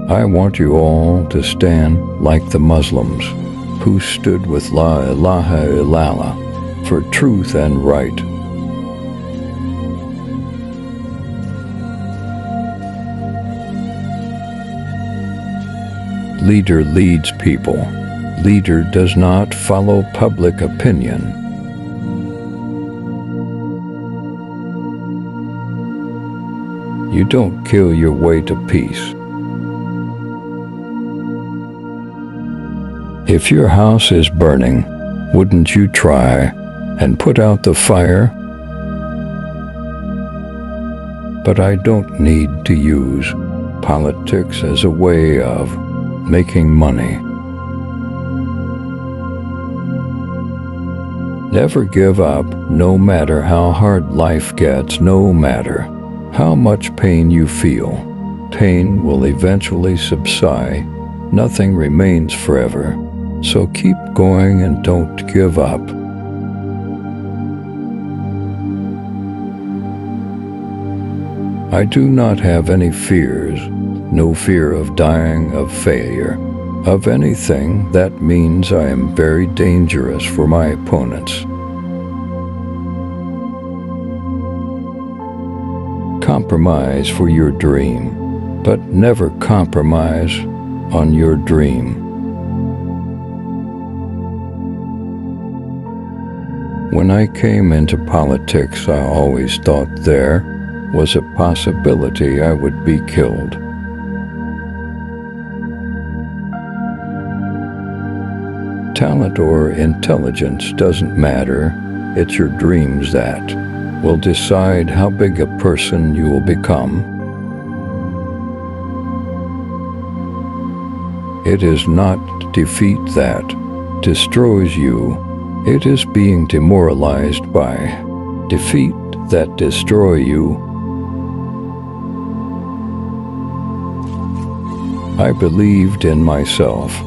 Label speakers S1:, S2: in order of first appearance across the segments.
S1: I want you all to stand like the Muslims who stood with La ilaha illallah for truth and right. Leader leads people. Leader does not follow public opinion. You don't kill your way to peace. If your house is burning, wouldn't you try and put out the fire? But I don't need to use politics as a way of making money. Never give up, no matter how hard life gets, no matter how much pain you feel. Pain will eventually subside. Nothing remains forever. So keep going and don't give up. I do not have any fears, no fear of dying, of failure, of anything. That means I am very dangerous for my opponents. Compromise for your dream, but never compromise on your dream. When I came into politics, I always thought there was a possibility I would be killed. Talent or intelligence doesn't matter. It's your dreams that will decide how big a person you will become. It is not defeat that destroys you. It is being demoralized by defeat that destroy you. I believed in myself.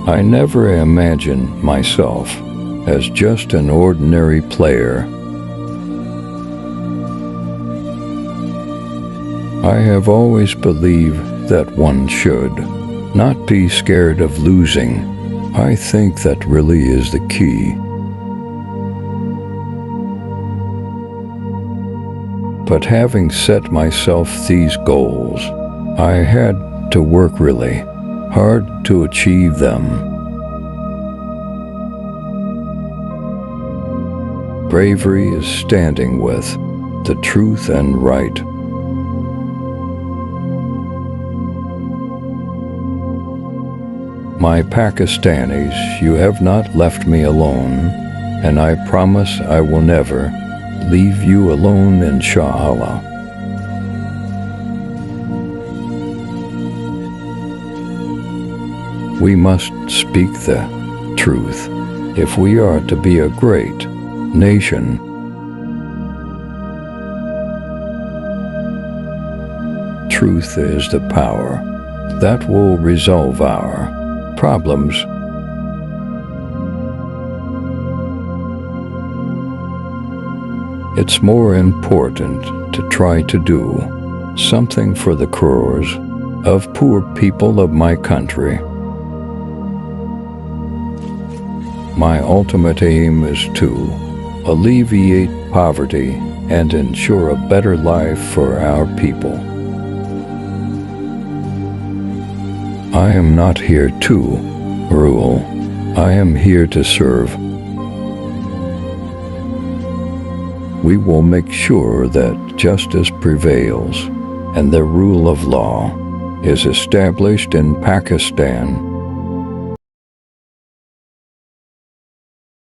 S1: I never imagined myself as just an ordinary player. I have always believed that one should not be scared of losing. I think that really is the key. But having set myself these goals, I had to work really hard to achieve them. Bravery is standing with the truth and right. My Pakistanis, you have not left me alone, and I promise I will never leave you alone, inshallah. We must speak the truth if we are to be a great nation. Truth is the power that will resolve our problems. It's more important to try to do something for the crores of poor people of my country. My ultimate aim is to alleviate poverty and ensure a better life for our people. I am not here to rule. I am here to serve. We will make sure that justice prevails and the rule of law is established in Pakistan